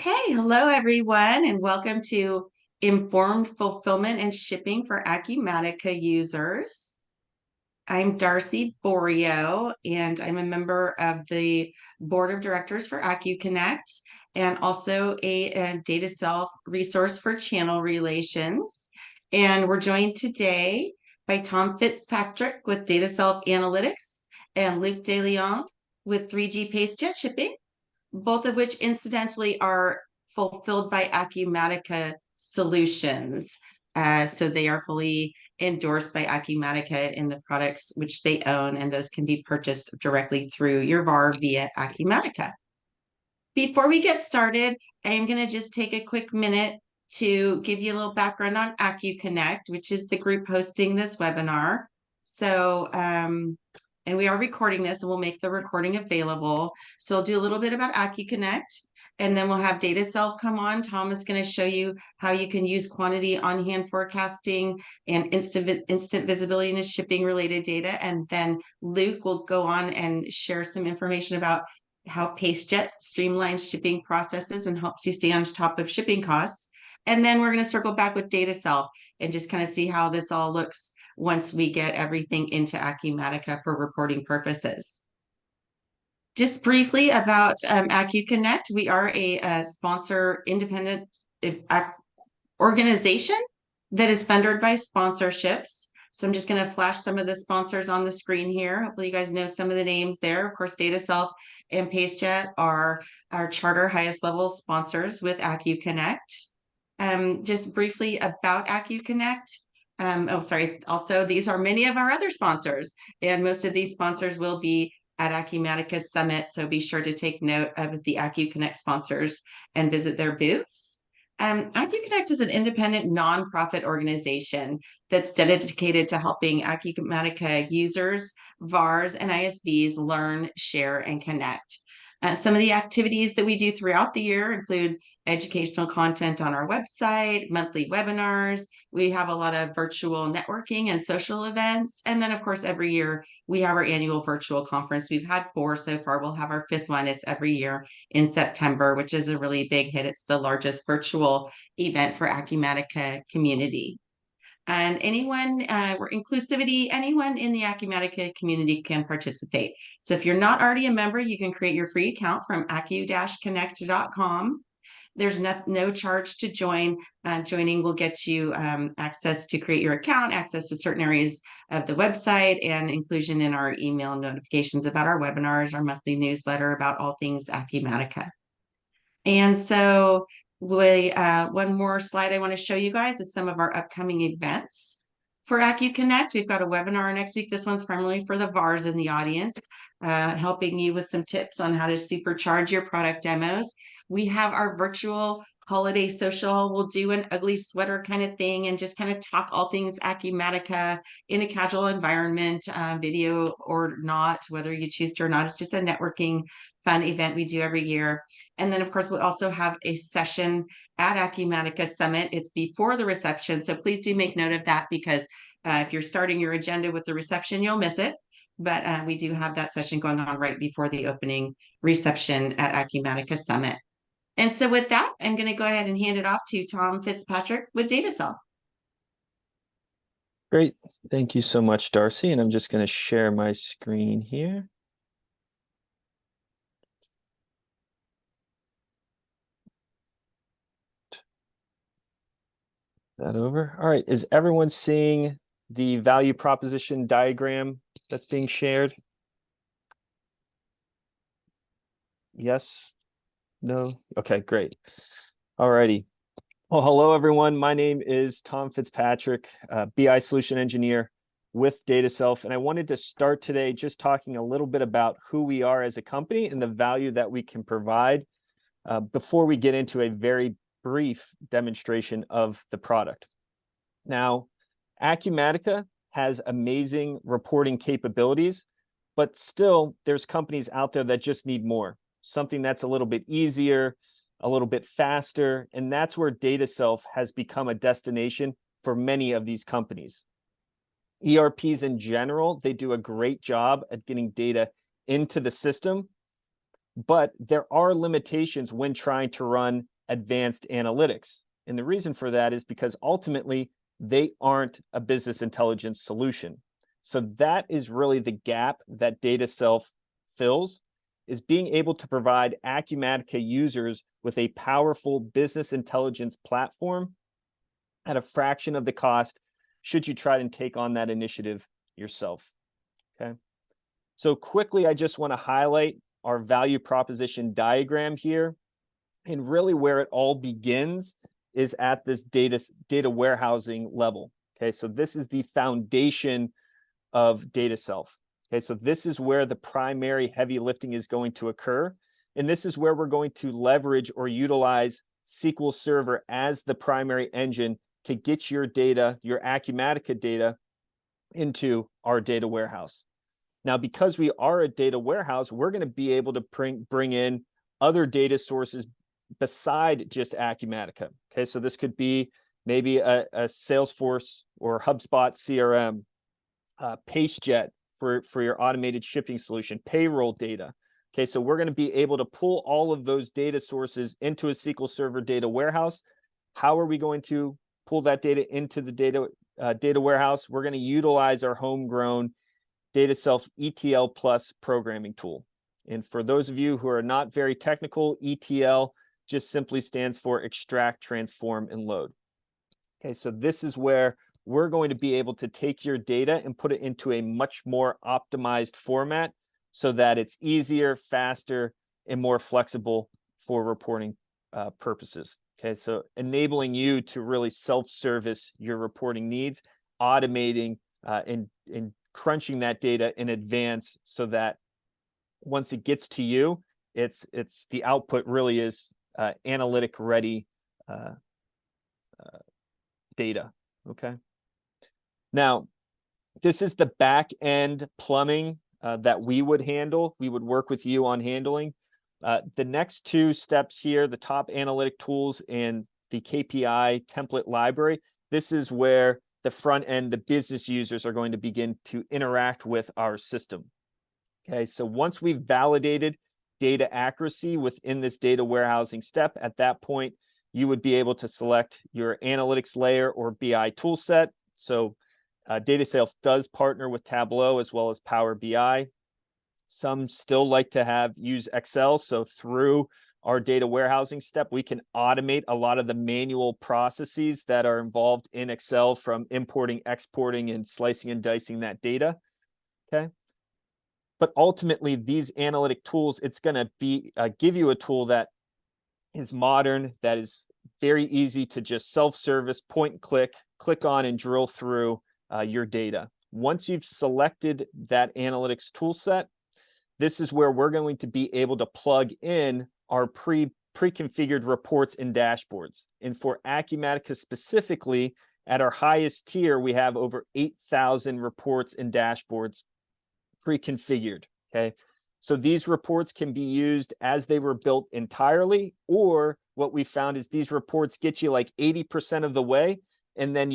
Okay, hello everyone, and welcome to Informed Fulfillment and Shipping for Acumatica users. I'm Darcy Borio, and I'm a member of the board of directors for acu-connect and also a data self resource for channel relations. And we're joined today by Tom Fitzpatrick with Data Self Analytics and Luc DeLeon with 3G PaceJet Shipping, both of which incidentally are fulfilled by Acumatica Solutions. So they are fully endorsed by Acumatica in the products which they own, and those can be purchased directly through your VAR via Acumatica. Before we get started, I am going to just take a quick minute to give you a little background on acu-connect, which is the group hosting this webinar. So, and we are recording this and we'll make the recording available. So I'll do a little bit about acu-connect, and then we'll have Data Self come on. Tom is going to show you how you can use quantity on-hand forecasting and instant visibility into shipping related data. And then Luke will go on and share some information about how PaceJet streamlines shipping processes and helps you stay on top of shipping costs. And then we're going to circle back with Data Self and just kind of see how this all looks once we get everything into Acumatica for reporting purposes. Just briefly about acu-connect, we are a sponsor independent organization that is funded by sponsorships. So I'm just going to flash some of the sponsors on the screen here. Hopefully you guys know some of the names there. Of course, Data Self and PaceJet are our charter highest level sponsors with acu-connect. Just briefly about acu-connect. Also, these are many of our other sponsors, and most of these sponsors will be at Acumatica Summit. So be sure to take note of the acu-connect sponsors and visit their booths. acu-connect is an independent nonprofit organization that's dedicated to helping Acumatica users, VARs, and ISVs learn, share, and connect. Some of the activities that we do throughout the year include educational content on our website, monthly webinars. We have a lot of virtual networking and social events. And then, of course, every year we have our annual virtual conference. We've had 4 so far. We'll have our 5th one. It's every year in September, which is a really big hit. It's the largest virtual event for Acumatica community. And anyone, inclusivity, anyone in the Acumatica community can participate. So if you're not already a member, you can create your free account from acu-connect.com. There's no charge to join. Joining will get you access to create your account, access to certain areas of the website, and inclusion in our email notifications about our webinars, our monthly newsletter about all things Acumatica. And so one more slide I want to show you guys is some of our upcoming events. For acu-connect, we've got a webinar next week. This one's primarily for the VARs in the audience, helping you with some tips on how to supercharge your product demos. We have our virtual holiday social. We'll do an ugly sweater kind of thing and just kind of talk all things Acumatica in a casual environment, video or not, whether you choose to or not. It's just a networking fun event we do every year. And then, of course, we also have a session at Acumatica Summit. It's before the reception, so please do make note of that, because if you're starting your agenda with the reception, you'll miss it. But we do have that session going on right before the opening reception at Acumatica Summit. And so with that, I'm going to go ahead and hand it off to Tom Fitzpatrick with Data Self. Great. Thank you so much, Darcy. And I'm just going to share my screen here. That over. All right. Is everyone seeing the value proposition diagram that's being shared? Yes? No? Okay, great. All righty. Well, hello, everyone. My name is Tom Fitzpatrick, BI Solution Engineer with Data Self. And I wanted to start today just talking a little bit about who we are as a company and the value that we can provide before we get into a very brief demonstration of the product. Now, Acumatica has amazing reporting capabilities, but still there's companies out there that just need more, something that's a little bit easier, a little bit faster, and that's where Data Self has become a destination for many of these companies. ERPs in general, they do a great job at getting data into the system, but there are limitations when trying to run advanced analytics. And the reason for that is because ultimately they aren't a business intelligence solution. So that is really the gap that DataSelf fills, is being able to provide Acumatica users with a powerful business intelligence platform at a fraction of the cost should you try and take on that initiative yourself. Okay. So quickly, I just want to highlight our value proposition diagram here. And really where it all begins is at this data warehousing level. Okay, so this is the foundation of DataSelf. Okay, so this is where the primary heavy lifting is going to occur. And this is where we're going to leverage or utilize SQL Server as the primary engine to get your data, your Acumatica data, into our data warehouse. Now, because we are a data warehouse, we're going to be able to bring in other data sources beside just Acumatica. Okay, so this could be maybe a Salesforce or HubSpot CRM, PaceJet for your automated shipping solution, payroll data. Okay, so we're going to be able to pull all of those data sources into a SQL Server data warehouse. How are we going to pull that data into the data warehouse? We're going to utilize our homegrown DataSelf ETL Plus programming tool. And for those of you who are not very technical, ETL just simply stands for extract, transform, and load. Okay, so this is where we're going to be able to take your data and put it into a much more optimized format so that it's easier, faster, and more flexible for reporting purposes. Okay, so enabling you to really self-service your reporting needs, automating and crunching that data in advance so that once it gets to you, it's the output really is analytic ready data. Okay. Now, this is the back end plumbing that we would handle. We would work with you on handling. The next two steps here, the top analytic tools and the KPI template library, this is where the front end, the business users are going to begin to interact with our system. Okay, so once we've validated data accuracy within this data warehousing step, at that point, you would be able to select your analytics layer or BI tool set. So DataSelf does partner with Tableau as well as Power BI. Some still like to use Excel. So through our data warehousing step, we can automate a lot of the manual processes that are involved in Excel, from importing, exporting, and slicing and dicing that data. Okay. But ultimately, these analytic tools, it's going to be give you a tool that is modern, that is very easy to just self-service, point and click on and drill through your data. Once you've selected that analytics tool set, this is where we're going to be able to plug in our pre-configured reports and dashboards. And for Acumatica specifically, at our highest tier, we have over 8,000 reports and dashboards pre-configured. Okay, so these reports can be used as they were built entirely, or what we found is these reports get you like 80% of the way, and then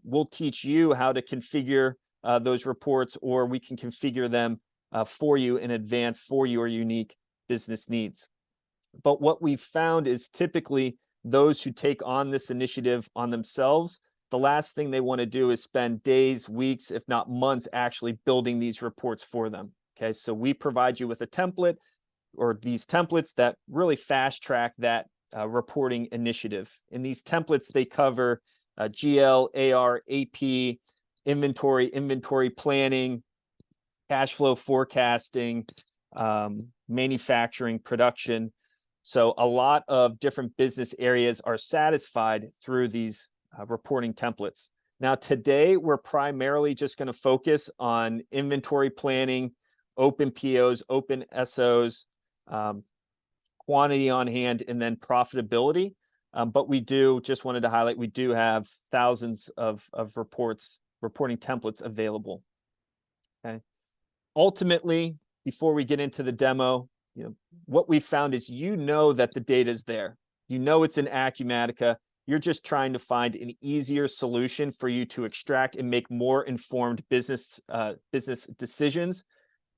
we'll teach you how to configure those reports, or we can configure them for you in advance for your unique business needs. But what we've found is typically those who take on this initiative on themselves, the last thing they want to do is spend days, weeks, if not months, actually building these reports for them. Okay, so we provide you with a template or these templates that really fast track that reporting initiative. And these templates, they cover GL, AR, AP, inventory planning, cash flow forecasting, manufacturing, production. So a lot of different business areas are satisfied through these reporting templates. Now, today, we're primarily just going to focus on inventory planning, open POs, open SOs, quantity on hand, and then profitability. But we just wanted to highlight, we do have thousands of reporting templates available. Okay. Ultimately, before we get into the demo, what we found is that the data is there. It's in Acumatica. You're just trying to find an easier solution for you to extract and make more informed business decisions.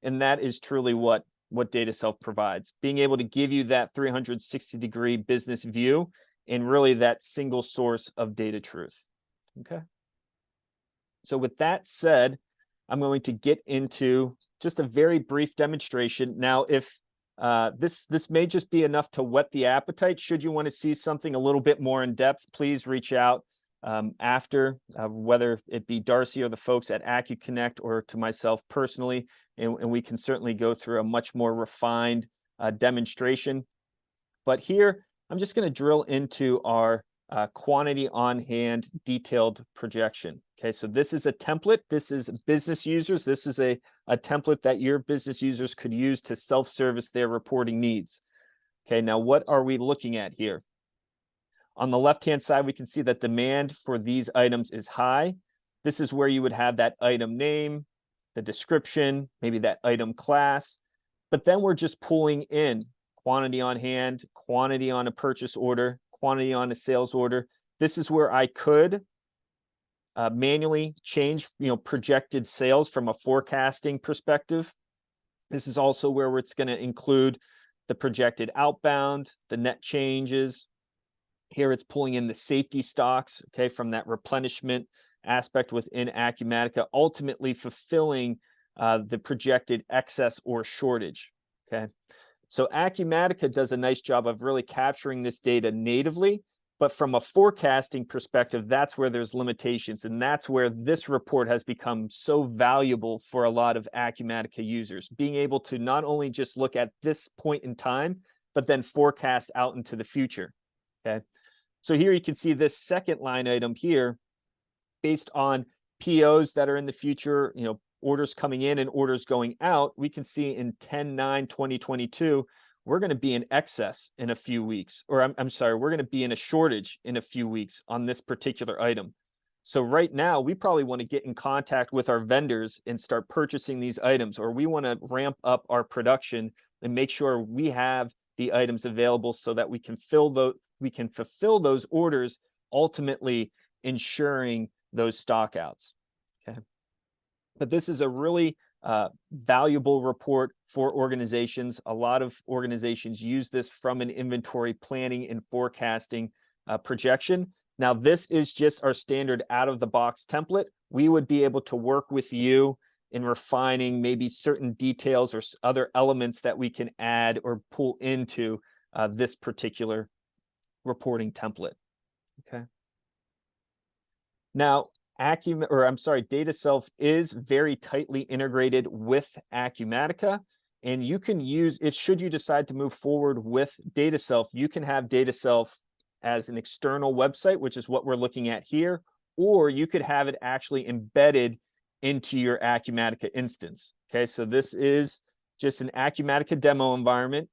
And that is truly what what DataSelf provides, being able to give you that 360-degree business view and really that single source of data truth. Okay. So with that said, I'm going to get into just a very brief demonstration. Now, if this may just be enough to whet the appetite, should you want to see something a little bit more in depth, please reach out after, whether it be Darcy or the folks at Acu-connect or to myself personally, and we can certainly go through a much more refined demonstration. But here, I'm just going to drill into our quantity on hand detailed projection. Okay, so this is a template. This is business users. This is a template that your business users could use to self-service their reporting needs. Okay, now what are we looking at here? On the left-hand side, we can see that demand for these items is high. This is where you would have that item name, the description, maybe that item class. But then we're just pulling in quantity on hand, quantity on a purchase order, quantity on a sales order. This is where I could manually change, projected sales from a forecasting perspective. This is also where it's going to include the projected outbound, the net changes. Here it's pulling in the safety stocks, okay, from that replenishment aspect within Acumatica, ultimately fulfilling the projected excess or shortage, okay? So Acumatica does a nice job of really capturing this data natively, but from a forecasting perspective, that's where there's limitations, and that's where this report has become so valuable for a lot of Acumatica users, being able to not only just look at this point in time, but then forecast out into the future, okay? So here you can see this second line item here, based on POs that are in the future, orders coming in and orders going out. We can see in 10/9/2022, we're going to be in excess in a few weeks, or I'm sorry, we're going to be in a shortage in a few weeks on this particular item. So right now, we probably want to get in contact with our vendors and start purchasing these items, or we want to ramp up our production and make sure we have the items available so that we can fulfill those orders, ultimately ensuring those stockouts. Okay. But this is a really valuable report for organizations. A lot of organizations use this from an inventory planning and forecasting projection. Now, this is just our standard out-of-the-box template. We would be able to work with you in refining maybe certain details or other elements that we can add or pull into this particular reporting template. Okay. Now, DataSelf is very tightly integrated with Acumatica, and you can use it should you decide to move forward with DataSelf. You can have DataSelf as an external website, which is what we're looking at here, or you could have it actually embedded into your Acumatica instance. Okay, so this is just an Acumatica demo environment.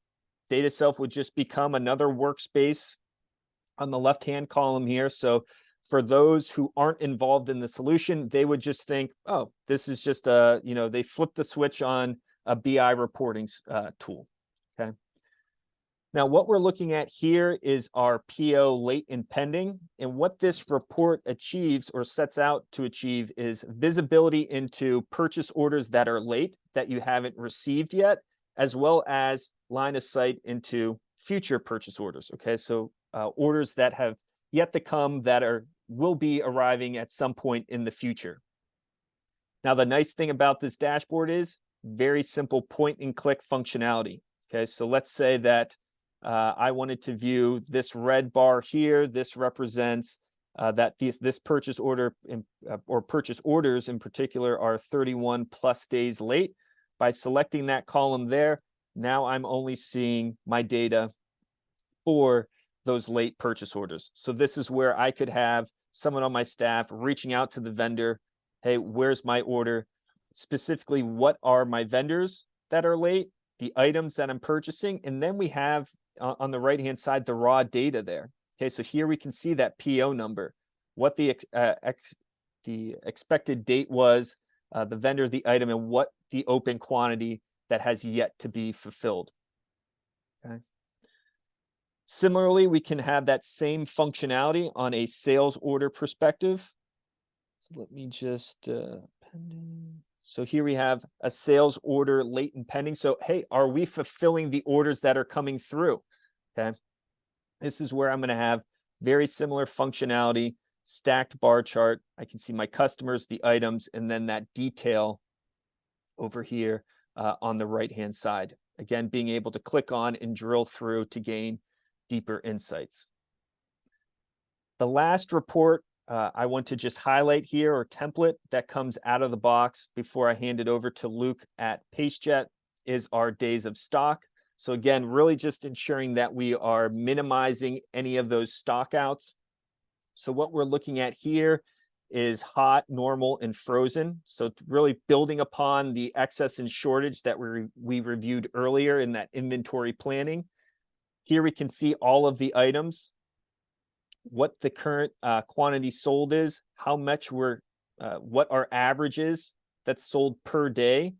DataSelf would just become another workspace on the left-hand column here. So for those who aren't involved in the solution, they would just think, oh, this is just they flipped the switch on a BI reporting tool, okay? Now, what we're looking at here is our PO late and pending. And what this report achieves or sets out to achieve is visibility into purchase orders that are late, that you haven't received yet, as well as line of sight into future purchase orders, okay? So orders that have yet to come that will be arriving at some point in the future. Now, the nice thing about this dashboard is very simple point and click functionality. Okay, so let's say that I wanted to view this red bar here. This represents that this purchase order or purchase orders in particular are 31 plus days late. By selecting that column there, now I'm only seeing my data for those late purchase orders. So this is where I could have someone on my staff reaching out to the vendor. Hey, where's my order? Specifically, what are my vendors that are late, the items that I'm purchasing, and then we have on the right-hand side, the raw data there. Okay, so here we can see that PO number, what the expected date was, the vendor, the item, and what the open quantity that has yet to be fulfilled. Okay. Similarly, we can have that same functionality on a sales order perspective. So let me just pending. So here we have a sales order late and pending. So, hey, are we fulfilling the orders that are coming through? Okay. This is where I'm going to have very similar functionality, stacked bar chart. I can see my customers, the items, and then that detail over here on the right-hand side. Again, being able to click on and drill through to gain deeper insights. The last report I want to just highlight here, or template that comes out of the box before I hand it over to Luke at PaceJet, is our days of stock. So again, really just ensuring that we are minimizing any of those stock outs. So what we're looking at here is hot, normal, and frozen. So really building upon the excess and shortage that we reviewed earlier in that inventory planning. Here we can see all of the items, what the current quantity sold is, how much what our average is that's sold per day.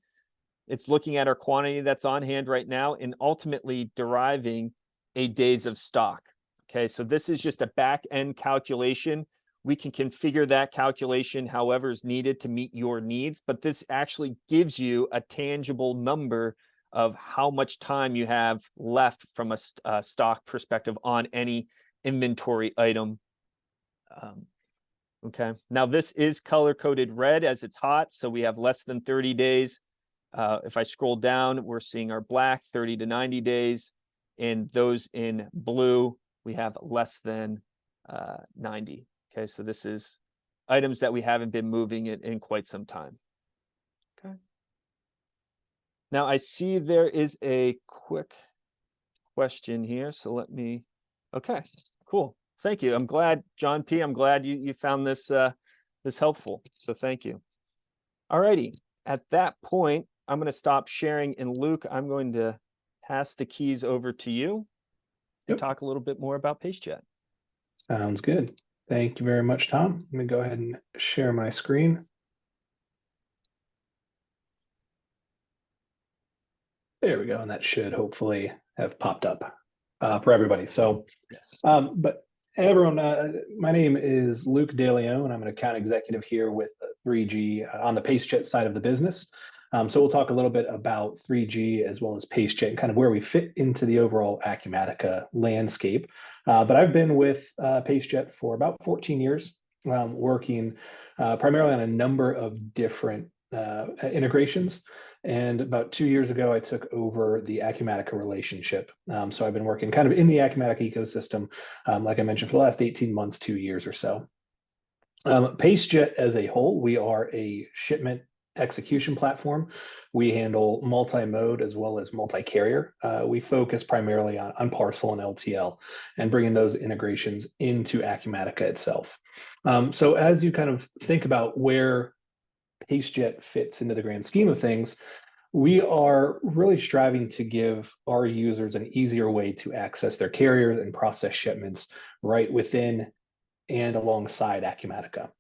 It's looking at our quantity that's on hand right now and ultimately deriving a days of stock. Okay, so this is just a back end calculation. We can configure that calculation however is needed to meet your needs, but this actually gives you a tangible number of how much time you have left from a stock perspective on any inventory item. Okay, now this is color coded red as it's hot, so we have less than 30 days. If I scroll down, we're seeing our black 30 to 90 days, and those in blue, we have less than 90. Okay, so this is items that we haven't been moving in quite some time. Okay. Now I see there is a quick question here, so let me, okay, cool. Thank you. I'm glad, John P., I'm glad you found this this helpful, so thank you. All righty, at that point, I'm going to stop sharing, and Luke, I'm going to pass the keys over to you to talk a little bit more about PaceJet. Sounds good. Thank you very much, Tom. Let me go ahead and share my screen. There we go, and that should hopefully have popped up for everybody. So, yes. But everyone, my name is Luke DeLeon, and I'm an account executive here with 3G on the PaceJet side of the business. So we'll talk a little bit about 3G as well as PaceJet and kind of where we fit into the overall Acumatica landscape. But I've been with PaceJet for about 14 years, working primarily on a number of different integrations. And about 2 years ago, I took over the Acumatica relationship. So I've been working kind of in the Acumatica ecosystem, like I mentioned, for the last 18 months, 2 years or so. PaceJet as a whole, we are a shipment execution platform. We handle multi-mode as well as multi-carrier. We focus primarily on parcel and LTL and bringing those integrations into Acumatica itself. So as you kind of think about where PaceJet fits into the grand scheme of things, we are really striving to give our users an easier way to access their carriers and process shipments right within and alongside Acumatica.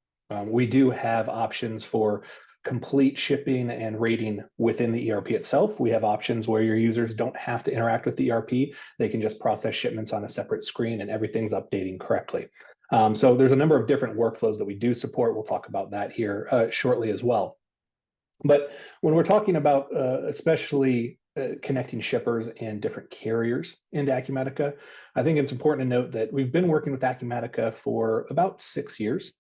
We do have options for complete shipping and rating within the ERP itself. We have options where your users don't have to interact with the ERP. They can just process shipments on a separate screen and everything's updating correctly. So there's a number of different workflows that we do support. We'll talk about that here shortly as well. But when we're talking about especially connecting shippers and different carriers into Acumatica, I think it's important to note that we've been working with Acumatica for about 6 years.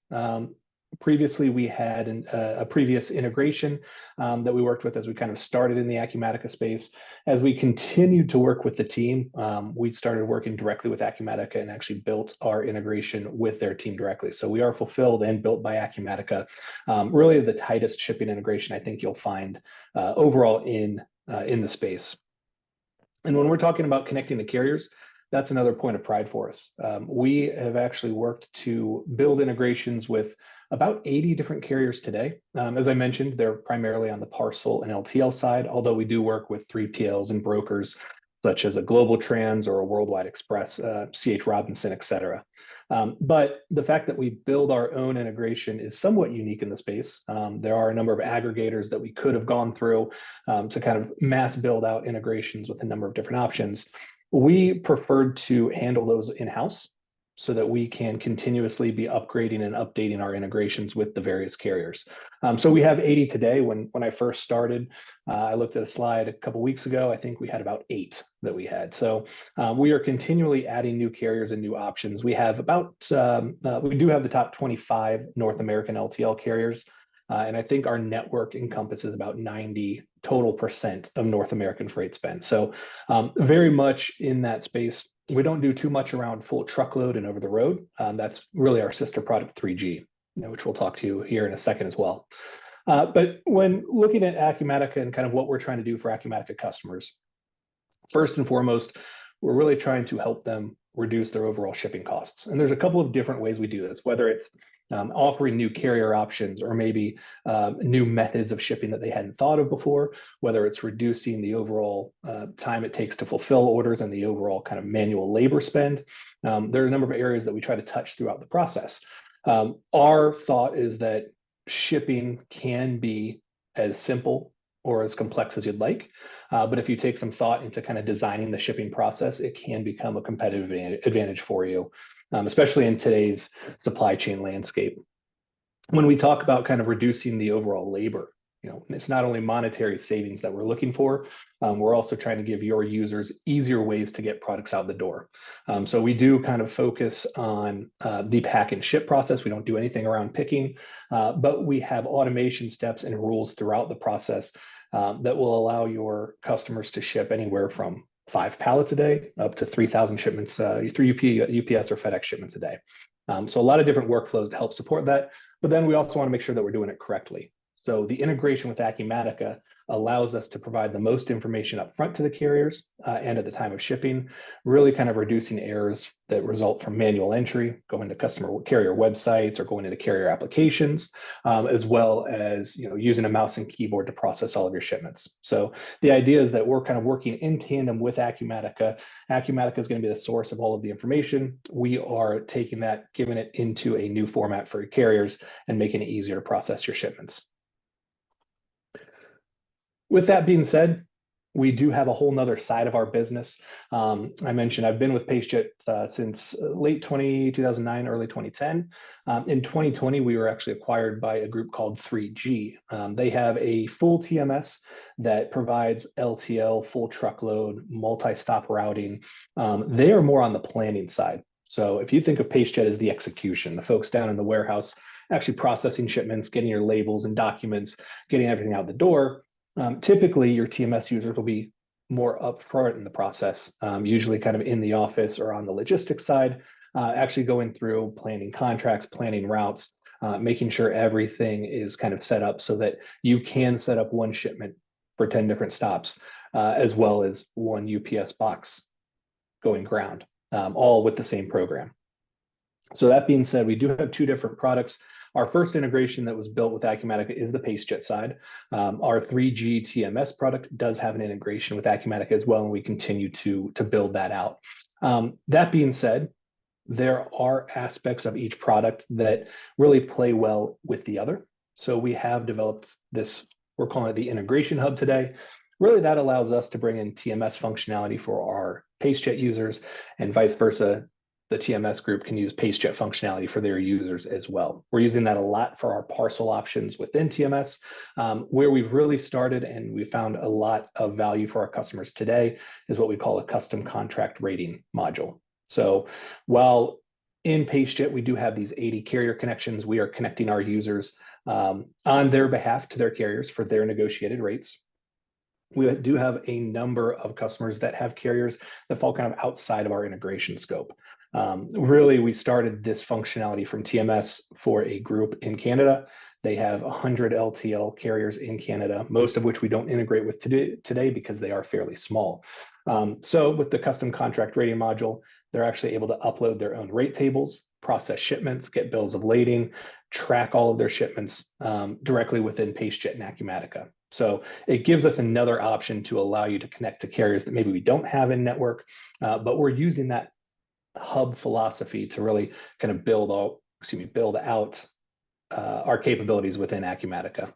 Previously, we had a previous integration that we worked with as we kind of started in the Acumatica space. As we continued to work with the team, we started working directly with Acumatica and actually built our integration with their team directly. So we are fulfilled and built by Acumatica. Really the tightest shipping integration I think you'll find overall in the space. And when we're talking about connecting the carriers, that's another point of pride for us. We have actually worked to build integrations with about 80 different carriers today. As I mentioned, they're primarily on the parcel and LTL side, although we do work with 3PLs and brokers such as a Global Trans or a Worldwide Express, CH Robinson, et cetera. But the fact that we build our own integration is somewhat unique in the space. There are a number of aggregators that we could have gone through to kind of mass build out integrations with a number of different options. We preferred to handle those in-house. so that we can continuously be upgrading and updating our integrations with the various carriers. So we have 80 today. When I first started, I looked at a slide a couple weeks ago. I think we had about 8 that we had. So we are continually adding new carriers and new options. We have we do have the top 25 North American LTL carriers. And I think our network encompasses about 90 total percent of North American freight spend. So very much in that space. We don't do too much around full truckload and over the road. That's really our sister product 3G, which we'll talk to you here in a second as well. But when looking at Acumatica and kind of what we're trying to do for Acumatica customers, first and foremost, we're really trying to help them reduce their overall shipping costs. And there's a couple of different ways we do this, whether it's offering new carrier options or maybe new methods of shipping that they hadn't thought of before, whether it's reducing the overall time it takes to fulfill orders and the overall kind of manual labor spend. There are a number of areas that we try to touch throughout the process. Our thought is that shipping can be as simple or as complex as you'd like. But if you take some thought into kind of designing the shipping process, it can become a competitive advantage for you, especially in today's supply chain landscape. When we talk about kind of reducing the overall labor, it's not only monetary savings that we're looking for, we're also trying to give your users easier ways to get products out the door. So we do kind of focus on the pack and ship process. We don't do anything around picking, but we have automation steps and rules throughout the process that will allow your customers to ship anywhere from 5 pallets a day up to 3,000 shipments through UPS or FedEx shipments a day. So a lot of different workflows to help support that, but then we also want to make sure that we're doing it correctly. So the integration with Acumatica allows us to provide the most information up front to the carriers and at the time of shipping, really kind of reducing errors that result from manual entry, going to customer carrier websites or going into carrier applications, as well as using a mouse and keyboard to process all of your shipments. So the idea is that we're kind of working in tandem with Acumatica. Acumatica is going to be the source of all of the information. We are taking that, giving it into a new format for your carriers and making it easier to process your shipments. With that being said, we do have a whole nother side of our business. I mentioned I've been with PaceJet since late 2009, early 2010. In 2020, we were actually acquired by a group called 3G. They have a full TMS that provides LTL, full truckload, multi-stop routing. They are more on the planning side. So if you think of PaceJet as the execution, the folks down in the warehouse actually processing shipments, getting your labels and documents, getting everything out the door, typically your TMS users will be more upfront in the process, usually kind of in the office or on the logistics side, actually going through planning contracts, planning routes, making sure everything is kind of set up so that you can set up one shipment for 10 different stops, as well as one UPS box going ground, all with the same program. So that being said, we do have 2 different products. Our first integration that was built with Acumatica is the PaceJet side. Our 3G TMS product does have an integration with Acumatica as well, and we continue to build that out. That being said, there are aspects of each product that really play well with the other. So we have developed this, we're calling it the integration hub today. Really, that allows us to bring in TMS functionality for our PaceJet users, and vice versa. The TMS group can use PaceJet functionality for their users as well. We're using that a lot for our parcel options within TMS. Where we've really started and we found a lot of value for our customers today is what we call a custom contract rating module. So while in PaceJet, we do have these 80 carrier connections, we are connecting our users on their behalf to their carriers for their negotiated rates. We do have a number of customers that have carriers that fall kind of outside of our integration scope. Really, we started this functionality from TMS for a group in Canada. They have 100 LTL carriers in Canada, most of which we don't integrate with today because they are fairly small. So with the custom contract rating module, they're actually able to upload their own rate tables, process shipments, get bills of lading, track all of their shipments directly within PaceJet and Acumatica. So it gives us another option to allow you to connect to carriers that maybe we don't have in network, but we're using that hub philosophy to really kind of build out our capabilities within Acumatica.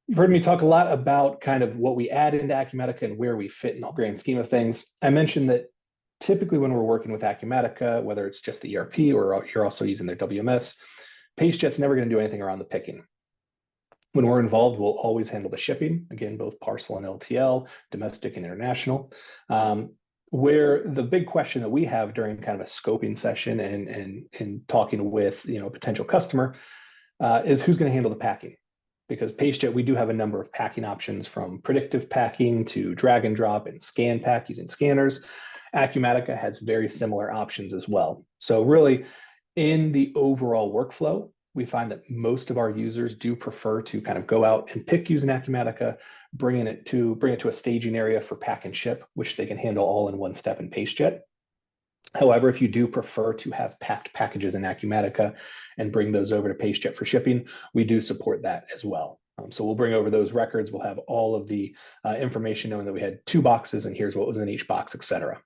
You've heard me talk a lot about kind of what we add into Acumatica and where we fit in the grand scheme of things. I mentioned that Typically, when we're working with Acumatica, whether it's just the ERP or you're also using their WMS, PaceJet's never going to do anything around the picking. When we're involved, we'll always handle the shipping, again, both parcel and LTL, domestic and international. Where the big question that we have during kind of a scoping session and talking with a potential customer is who's going to handle the packing. Because PaceJet, we do have a number of packing options, from predictive packing to drag and drop and scan pack using scanners. Acumatica has very similar options as well. So really, in the overall workflow, we find that most of our users do prefer to kind of go out and pick using Acumatica, bring it to a staging area for pack and ship, which they can handle all in one step in PaceJet. However, if you do prefer to have packed packages in Acumatica and bring those over to PaceJet for shipping, we do support that as well. So we'll bring over those records. We'll have all of the information, knowing that we had 2 boxes and here's what was in each box, et cetera.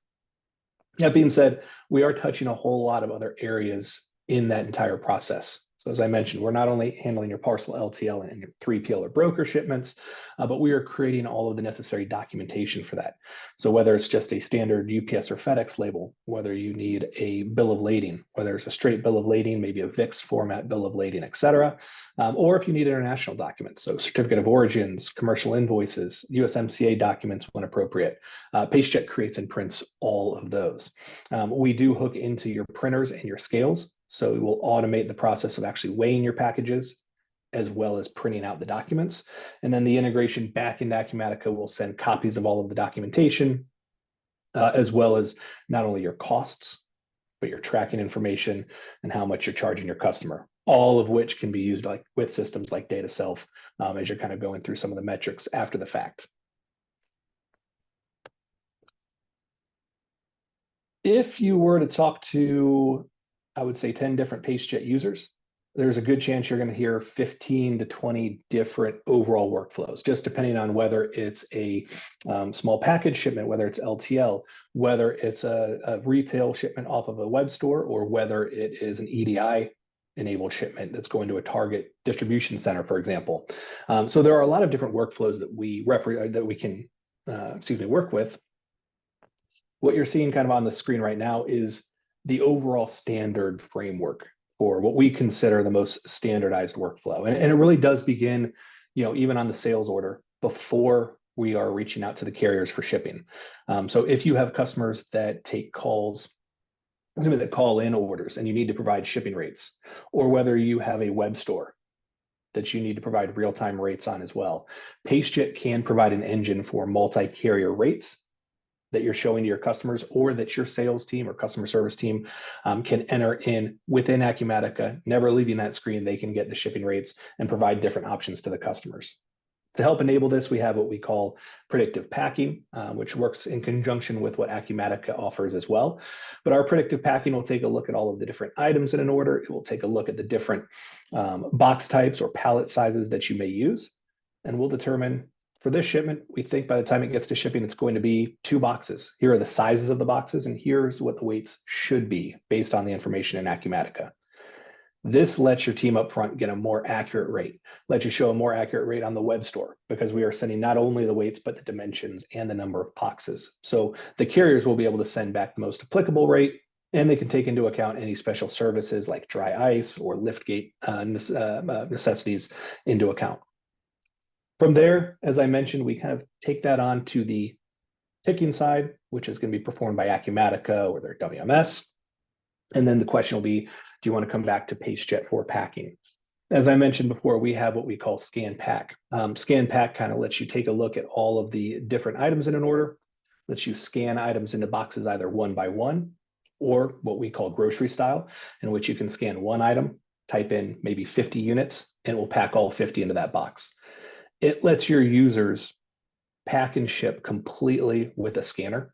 That being said, we are touching a whole lot of other areas in that entire process. So as I mentioned, we're not only handling your parcel, LTL, and your 3PL or broker shipments, but we are creating all of the necessary documentation for that. So whether it's just a standard UPS or FedEx label, whether you need a bill of lading, whether it's a straight bill of lading, maybe a VIX format bill of lading, et cetera, or if you need international documents, so certificate of origins, commercial invoices, USMCA documents when appropriate, PaceJet creates and prints all of those. We do hook into your printers and your scales. So we will automate the process of actually weighing your packages as well as printing out the documents. And then the integration back into Acumatica will send copies of all of the documentation, as well as not only your costs, but your tracking information and how much you're charging your customer, all of which can be used with systems like DataSelf as you're kind of going through some of the metrics after the fact. If you were to talk to, I would say, 10 different PaceJet users, there's a good chance you're going to hear 15 to 20 different overall workflows, just depending on whether it's a small package shipment, whether it's LTL, whether it's a retail shipment off of a web store, or whether it is an EDI enabled shipment that's going to a Target distribution center, for example. So there are a lot of different workflows that we can work with. What you're seeing kind of on the screen right now is the overall standard framework for what we consider the most standardized workflow. And it really does begin, even on the sales order before we are reaching out to the carriers for shipping. So if you have customers that take calls, that call in orders and you need to provide shipping rates, or whether you have a web store that you need to provide real-time rates on as well, PaceJet can provide an engine for multi-carrier rates that you're showing to your customers, or that your sales team or customer service team can enter in within Acumatica, never leaving that screen. They can get the shipping rates and provide different options to the customers. To help enable this, we have what we call predictive packing, which works in conjunction with what Acumatica offers as well. But our predictive packing will take a look at all of the different items in an order. It will take a look at the different box types or pallet sizes that you may use, and we'll determine, for this shipment, we think by the time it gets to shipping, it's going to be 2 boxes. Here are the sizes of the boxes, and here's what the weights should be based on the information in Acumatica. This lets your team up front get a more accurate rate, lets you show a more accurate rate on the web store, because we are sending not only the weights, but the dimensions and the number of boxes. So the carriers will be able to send back the most applicable rate, and they can take into account any special services like dry ice or liftgate necessities into account. From there, as I mentioned, we kind of take that on to the picking side, which is going to be performed by Acumatica or their WMS. And then the question will be, do you want to come back to PaceJet for packing? As I mentioned before, we have what we call Scan Pack. Scan Pack kind of lets you take a look at all of the different items in an order, lets you scan items into boxes either one by one, or what we call grocery style, in which you can scan one item, type in maybe 50 units, and it will pack all 50 into that box. It lets your users pack and ship completely with a scanner.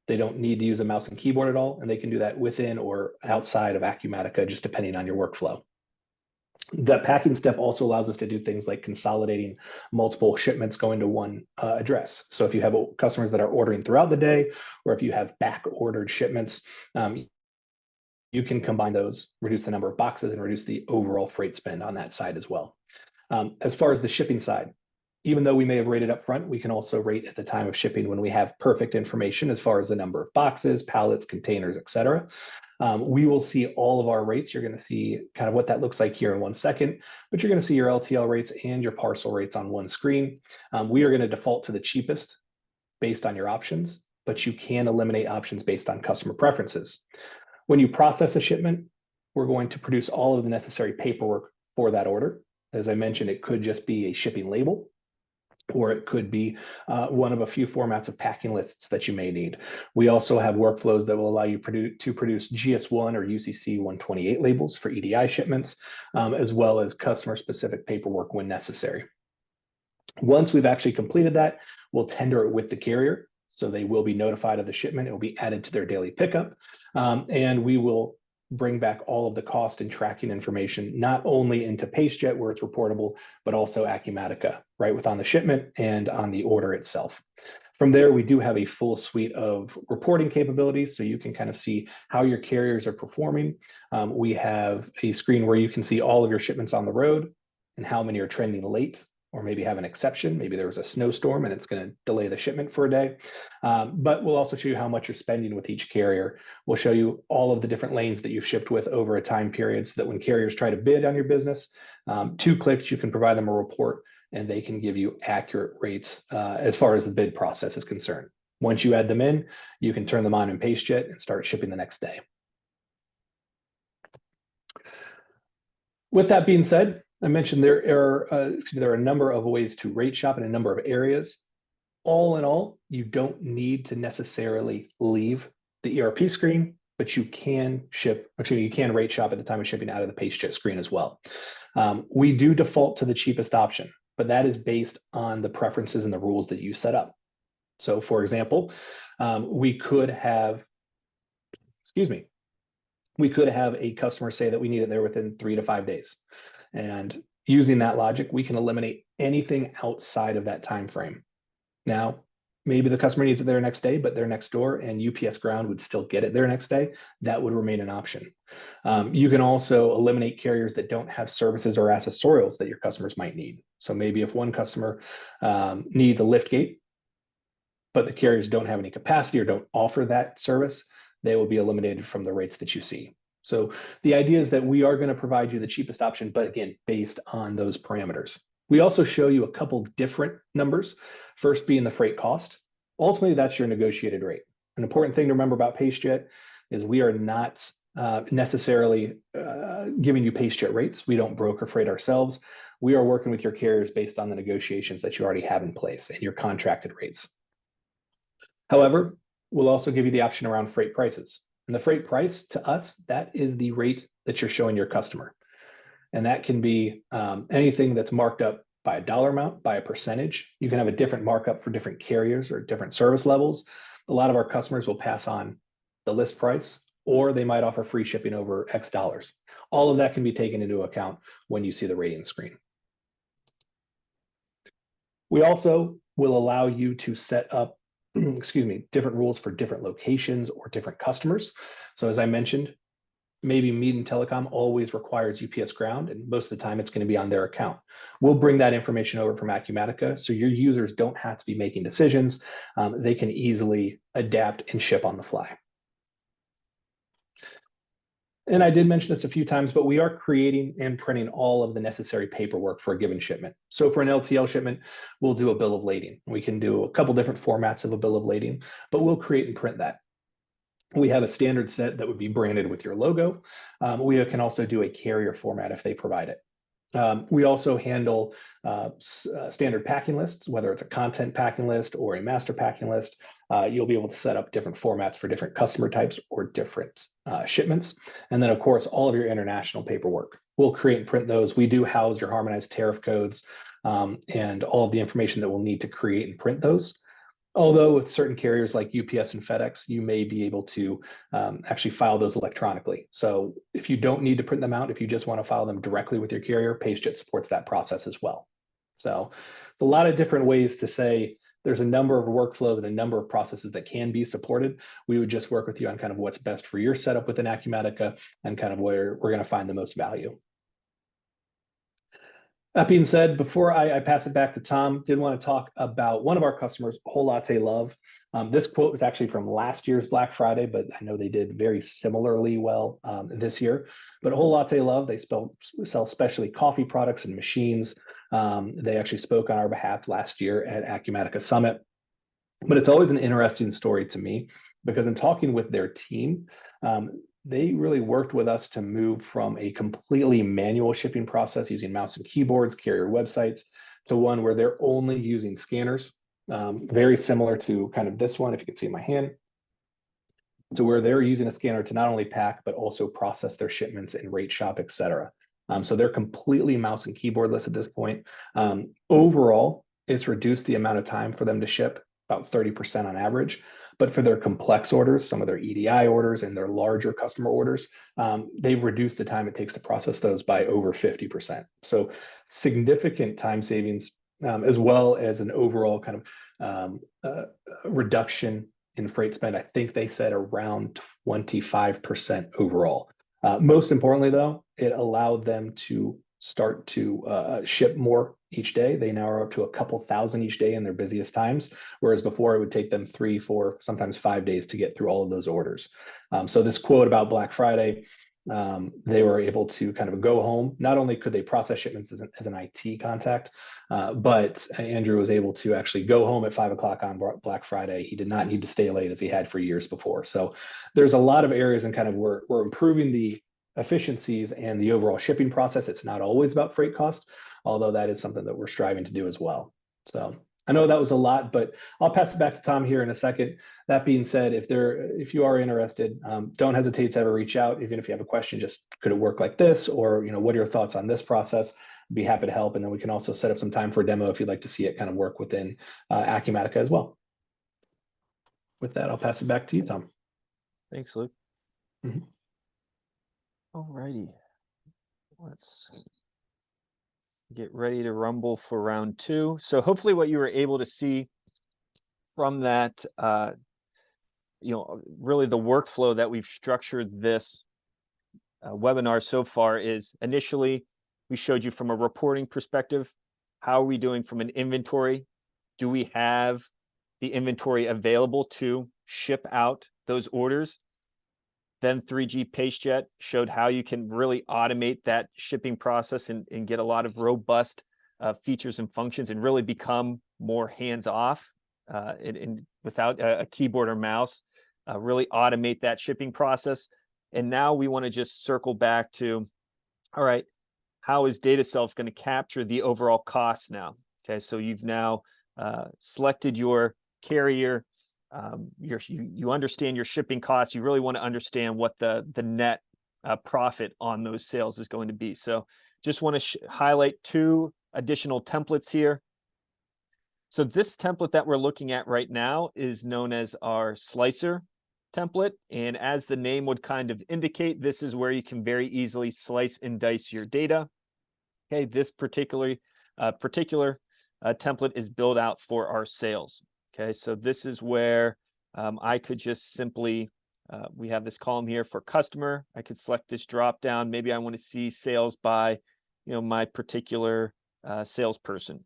They don't need to use a mouse and keyboard at all, and they can do that within or outside of Acumatica, just depending on your workflow. That packing step also allows us to do things like consolidating multiple shipments going to one address. So if you have customers that are ordering throughout the day, or if you have back ordered shipments, you can combine those, reduce the number of boxes, and reduce the overall freight spend on that side as well. As far as the shipping side, Even though we may have rated up front, we can also rate at the time of shipping when we have perfect information as far as the number of boxes, pallets, containers, etc. We will see all of our rates. You're going to see kind of what that looks like here in 1 second, but you're going to see your LTL rates and your parcel rates on one screen. We are going to default to the cheapest based on your options, but you can eliminate options based on customer preferences. When you process a shipment, we're going to produce all of the necessary paperwork for that order. As I mentioned, it could just be a shipping label, or it could be one of a few formats of packing lists that you may need. We also have workflows that will allow you to produce GS1 or UCC 128 labels for EDI shipments, as well as customer-specific paperwork when necessary. Once we've actually completed that, we'll tender it with the carrier, so they will be notified of the shipment. It will be added to their daily pickup, and we will bring back all of the cost and tracking information, not only into PaceJet where it's reportable, but also Acumatica, right, with on the shipment and on the order itself. From there, we do have a full suite of reporting capabilities, so you can kind of see how your carriers are performing. We have a screen where you can see all of your shipments on the road and how many are trending late, or maybe have an exception. Maybe there was a snowstorm and it's going to delay the shipment for a day. But we'll also show you how much you're spending with each carrier. We'll show you all of the different lanes that you've shipped with over a time period, so that when carriers try to bid on your business, 2 clicks, you can provide them a report and they can give you accurate rates as far as the bid process is concerned. Once you add them in, you can turn them on in PaceJet and start shipping the next day. With that being said, I mentioned there are a number of ways to rate shop in a number of areas. All in all, you don't need to necessarily leave the ERP screen, but you can rate shop at the time of shipping out of the PaceJet screen as well. We do default to the cheapest option, but that is based on the preferences and the rules that you set up. So for example, we could have a customer say that we need it there within 3 to 5 days. And using that logic, we can eliminate anything outside of that time frame. Now, maybe the customer needs it there next day, but they're next door and UPS Ground would still get it there next day. That would remain an option. You can also eliminate carriers that don't have services or accessorials that your customers might need. So maybe if one customer needs a lift gate, but the carriers don't have any capacity or don't offer that service, they will be eliminated from the rates that you see. So the idea is that we are going to provide you the cheapest option, but again, based on those parameters. We also show you a couple different numbers, first being the freight cost. Ultimately, that's your negotiated rate. An important thing to remember about PaceJet is we are not necessarily giving you PaceJet rates. We don't broker freight ourselves. We are working with your carriers based on the negotiations that you already have in place and your contracted rates. However, we'll also give you the option around freight prices. And the freight price to us, that is the rate that you're showing your customer. And that can be anything that's marked up by a dollar amount, by a percentage. You can have a different markup for different carriers or different service levels. A lot of our customers will pass on the list price, or they might offer free shipping over X dollars. All of that can be taken into account when you see the rating screen. We also will allow you to set up different rules for different locations or different customers. So as I mentioned, maybe Mead & Telecom always requires UPS Ground, and most of the time it's going to be on their account. We'll bring that information over from Acumatica, so your users don't have to be making decisions. They can easily adapt and ship on the fly. And I did mention this a few times, but we are creating and printing all of the necessary paperwork for a given shipment. So for an LTL shipment, we'll do a bill of lading. We can do a couple different formats of a bill of lading, but we'll create and print that. We have a standard set that would be branded with your logo. We can also do a carrier format if they provide it. We also handle standard packing lists, whether it's a content packing list or a master packing list. You'll be able to set up different formats for different customer types or different shipments. And then, of course, all of your international paperwork. We'll create and print those. We do house your harmonized tariff codes and all of the information that we'll need to create and print those. Although with certain carriers like UPS and FedEx, you may be able to actually file those electronically. So if you don't need to print them out, if you just want to file them directly with your carrier, PaceJet supports that process as well. So it's a lot of different ways to say there's a number of workflows and a number of processes that can be supported. We would just work with you on kind of what's best for your setup within Acumatica and kind of where we're going to find the most value. That being said, before I pass it back to Tom, did want to talk about one of our customers, Whole Latte Love. This quote was actually from last year's Black Friday, but I know they did very similarly well this year. But Whole Latte Love, they sell specialty coffee products and machines. They actually spoke on our behalf last year at Acumatica Summit. But it's always an interesting story to me because in talking with their team, they really worked with us to move from a completely manual shipping process using mouse and keyboards, carrier websites, to one where they're only using scanners, very similar to kind of this one, if you can see my hand, to where they're using a scanner to not only pack, but also process their shipments and rate shop, et cetera. So they're completely mouse and keyboardless at this point. Overall, it's reduced the amount of time for them to ship about 30% on average. But for their complex orders, some of their EDI orders and their larger customer orders, they've reduced the time it takes to process those by over 50%. So significant time savings, as well as an overall kind of reduction in freight spend. I think they said around 25% overall. Most importantly, though, it allowed them to start to ship more each day. They now are up to a couple thousand each day in their busiest times, whereas before it would take them 3, 4, sometimes 5 days to get through all of those orders. So this quote about Black Friday, they were able to kind of go home. Not only could they process shipments as an IT contact, but Andrew was able to actually go home at 5 o'clock on Black Friday. He did not need to stay late as he had for years before. So there's a lot of areas and kind of we're improving the efficiencies and the overall shipping process. It's not always about freight cost, although that is something that we're striving to do as well. So I know that was a lot, but I'll pass it back to Tom here in a second. That being said, if you are interested, don't hesitate to ever reach out. Even if you have a question, just could it work like this, or what are your thoughts on this process? I'd be happy to help, and then we can also set up some time for a demo if you'd like to see it kind of work within Acumatica as well. With that, I'll pass it back to you, Tom. Thanks, Luke. Mm-hmm. All righty, let's get ready to rumble for round 2. So hopefully what you were able to see from that, really the workflow that we've structured this webinar so far is initially we showed you from a reporting perspective, how are we doing from an inventory? Do we have the inventory available to ship out those orders? Then 3G PaceJet showed how you can really automate that shipping process and get a lot of robust features and functions and really become more hands-off and without a keyboard or mouse, really automate that shipping process. And now we want to just circle back to, all right, how is DataSelf going to capture the overall cost now? Okay, so you've now selected your carrier. You understand your shipping costs. You really want to understand what the net profit on those sales is going to be. So just want to highlight 2 additional templates here. So this template that we're looking at right now is known as our slicer template. And as the name would kind of indicate, this is where you can very easily slice and dice your data. Okay, this particular template is built out for our sales. Okay, so this is where I could just simply, we have this column here for customer. I could select this drop down. Maybe I want to see sales by, my particular salesperson.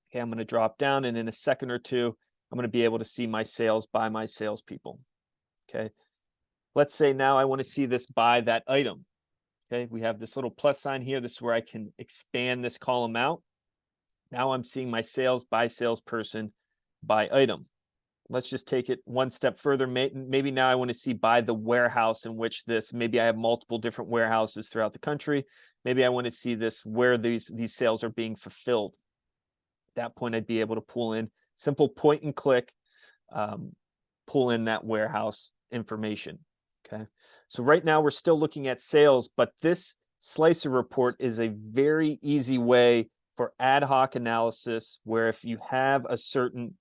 Okay, I'm going to drop down, and in a second or two, I'm going to be able to see my sales by my salespeople. Okay, let's say now I want to see this by that item. Okay, we have this little plus sign here. This is where I can expand this column out. Now I'm seeing my sales by salesperson by item. Let's just take it one step further. Maybe now I want to see by the warehouse in which this, maybe I have multiple different warehouses throughout the country. Maybe I want to see this where these sales are being fulfilled. At that point, I'd be able to pull in simple point and click, pull in that warehouse information. Okay, so right now we're still looking at sales, but this slicer report is a very easy way for ad hoc analysis, where if you have a certain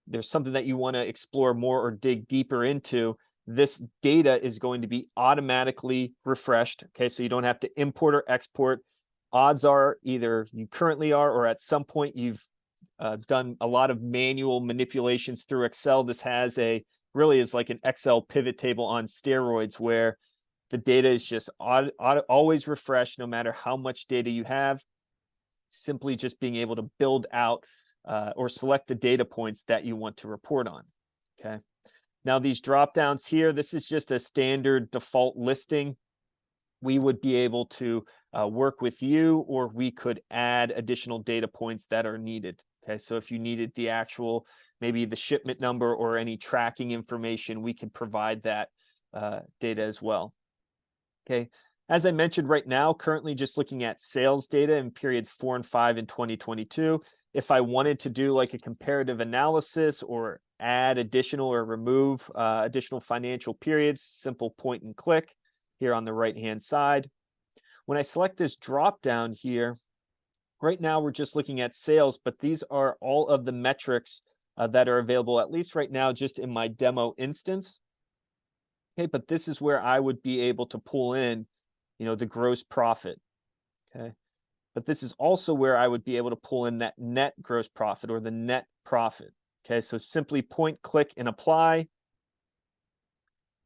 there's something that you want to explore more or dig deeper into, this data is going to be automatically refreshed. Okay, so you don't have to import or export. Odds are either you currently are, or at some point you've done a lot of manual manipulations through Excel. This really is like an Excel pivot table on steroids, where the data is just always refreshed no matter how much data you have. simply just being able to build out or select the data points that you want to report on. Okay. Now these drop downs here, this is just a standard default listing. We would be able to work with you, or we could add additional data points that are needed. Okay, so if you needed the actual, maybe the shipment number or any tracking information, we can provide that data as well. Okay, as I mentioned right now, currently just looking at sales data in periods 4 and 5 in 2022. If I wanted to do like a comparative analysis or add additional or remove additional financial periods, simple point and click here on the right-hand side. When I select this drop down here, right now we're just looking at sales, but these are all of the metrics that are available, at least right now, just in my demo instance. Okay, but this is where I would be able to pull in, the gross profit. Okay, but this is also where I would be able to pull in that net gross profit or the net profit. Okay, so simply point, click, and apply.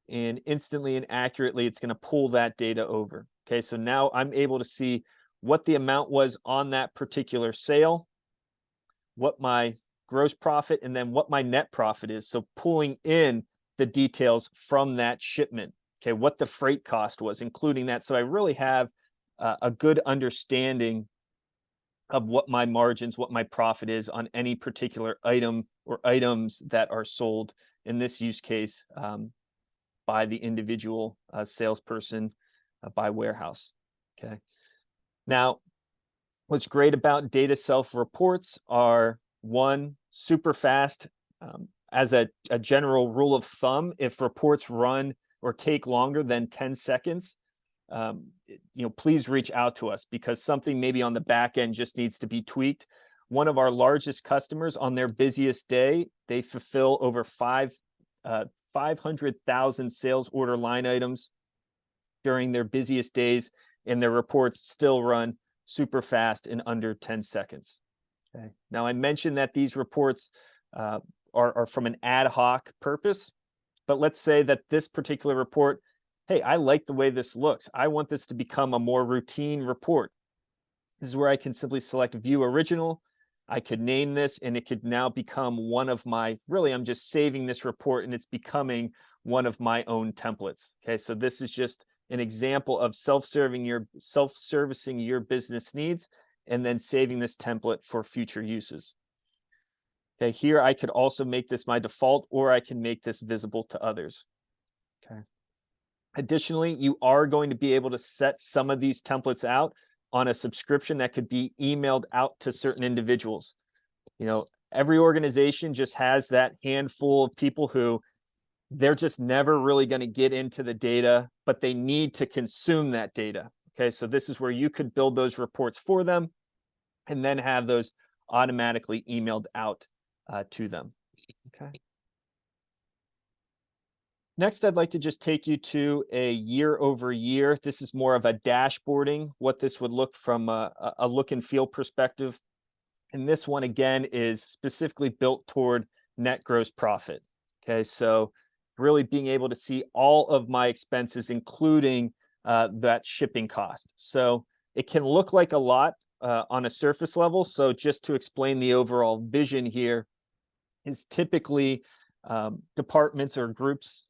And instantly and accurately, it's going to pull that data over. Okay, so now I'm able to see what the amount was on that particular sale, what my gross profit, and then what my net profit is. So pulling in the details from that shipment, okay, what the freight cost was, including that. So I really have a good understanding of what my margins, what my profit is on any particular item or items that are sold in this use case by the individual salesperson by warehouse. Okay. Now, what's great about data self-reports are, one, super fast. As a general rule of thumb, if reports run or take longer than 10 seconds, please reach out to us, because something maybe on the back end just needs to be tweaked. One of our largest customers, on their busiest day, they fulfill over 500,000 sales order line items during their busiest days, and their reports still run super fast in under 10 seconds. Okay. Now, I mentioned that these reports are from an ad hoc purpose, but let's say that this particular report, hey, I like the way this looks. I want this to become a more routine report. This is where I can simply select View Original. I could name this, and it could now become one of my, really, I'm just saving this report and it's becoming one of my own templates. Okay, so this is just an example of self-servicing your business needs and then saving this template for future uses. Okay, here I could also make this my default, or I can make this visible to others. Okay. Additionally, you are going to be able to set some of these templates out on a subscription that could be emailed out to certain individuals. Every organization just has that handful of people who they're just never really going to get into the data, but they need to consume that data. Okay, so this is where you could build those reports for them and then have those automatically emailed out to them. Okay. Next, I'd like to just take you to a year over year. This is more of a dashboarding, what this would look from a look and feel perspective. And this one, again, is specifically built toward net gross profit. Okay, so really being able to see all of my expenses, including that shipping cost. So it can look like a lot on a surface level. So just to explain the overall vision here is typically departments or groups,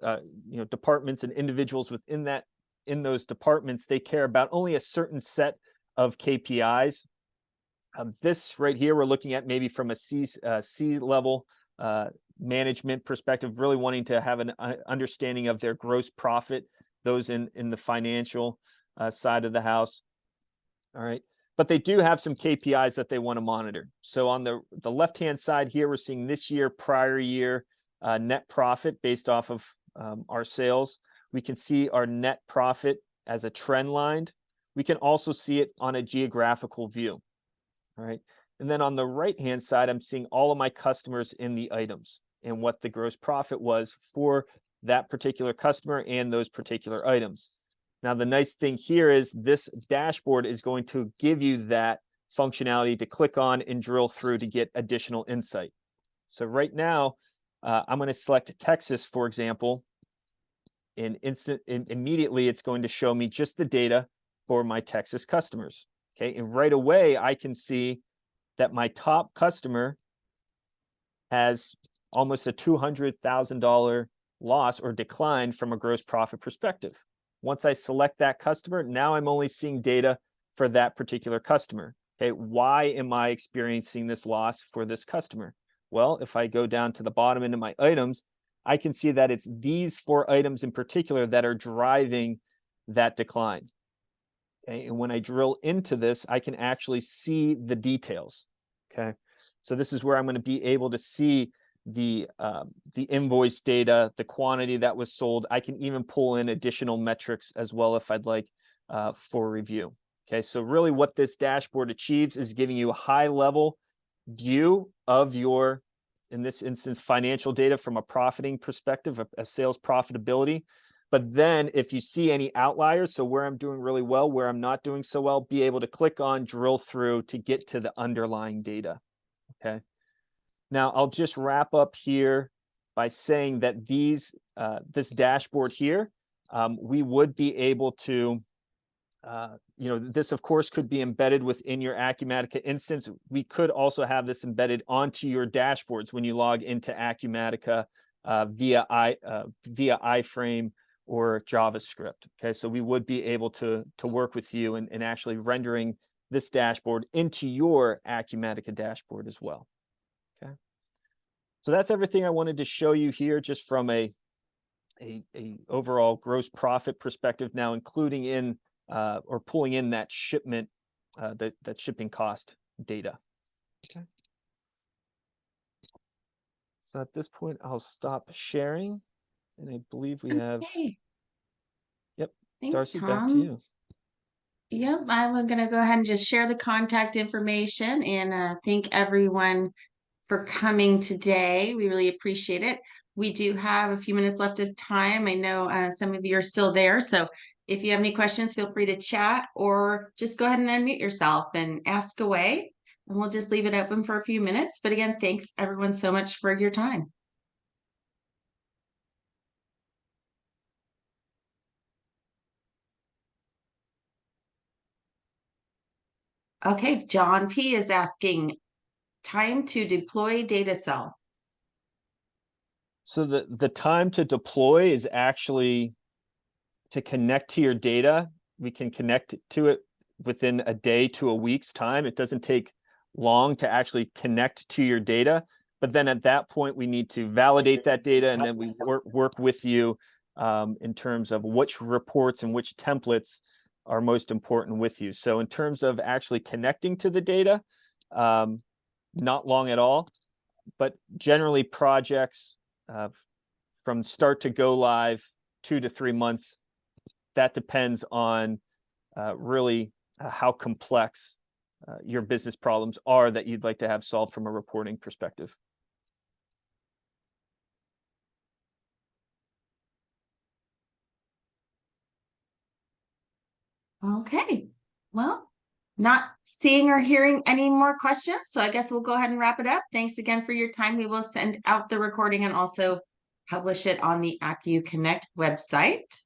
departments and individuals within those departments, they care about only a certain set of KPIs. This right here, we're looking at maybe from a C-level management perspective, really wanting to have an understanding of their gross profit, those in the financial side of the house. All right. But they do have some KPIs that they want to monitor. So on the left-hand side here, we're seeing this year, prior year net profit based off of our sales. We can see our net profit as a trend line. We can also see it on a geographical view. All right. And then on the right-hand side, I'm seeing all of my customers in the items and what the gross profit was for that particular customer and those particular items. Now, the nice thing here is this dashboard is going to give you that functionality to click on and drill through to get additional insight. So right now, I'm going to select Texas, for example, and immediately it's going to show me just the data for my Texas customers. Okay, and right away I can see that my top customer has almost a $200,000 loss or decline from a gross profit perspective. Once I select that customer, now I'm only seeing data for that particular customer. Okay, why am I experiencing this loss for this customer? Well, if I go down to the bottom into my items, I can see that it's these 4 items in particular that are driving that decline. Okay, and when I drill into this, I can actually see the details. Okay, so this is where I'm going to be able to see the invoice data, the quantity that was sold. I can even pull in additional metrics as well if I'd like for review. Okay, so really what this dashboard achieves is giving you a high level view of your, in this instance, financial data from a profiting perspective, a sales profitability. But then if you see any outliers, so where I'm doing really well, where I'm not doing so well, be able to click on drill through to get to the underlying data. Okay. Now I'll just wrap up here by saying that this dashboard here, we would be able to, this of course could be embedded within your Acumatica instance. We could also have this embedded onto your dashboards when you log into Acumatica via iframe or JavaScript. Okay, so we would be able to work with you and actually rendering this dashboard into your Acumatica dashboard as well. Okay, so that's everything I wanted to show you here, just from a overall gross profit perspective. Now, including in or pulling in that shipment, that shipping cost data. Okay. So at this point, I'll stop sharing. And I believe we have, yep, Thanks, Darcy, Tom. back to you. Yep, I'm going to go ahead and just share the contact information and thank everyone for coming today. We really appreciate it. We do have a few minutes left of time. I know some of you are still there. So if you have any questions, feel free to chat or just go ahead and unmute yourself and ask away. And we'll just leave it open for a few minutes. But again, thanks everyone so much for your time. Okay, John P. is asking, time to deploy data cell. So the time to deploy is actually to connect to your data. We can connect to it within a day to a week's time. It doesn't take long to actually connect to your data. But then at that point, we need to validate that data, and then we work with you in terms of which reports and which templates are most important with you. So in terms of actually connecting to the data, not long at all, but generally projects from start to go live, 2 to 3 months. That depends on really how complex your business problems are that you'd like to have solved from a reporting perspective. Okay, well, not seeing or hearing any more questions, so I guess we'll go ahead and wrap it up. Thanks again for your time. We will send out the recording and also publish it on the acu-connect website.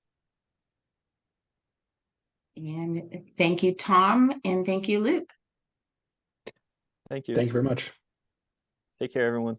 And thank you, Tom, and thank you, Luke. Thank you. Thank you very much. Take care, everyone.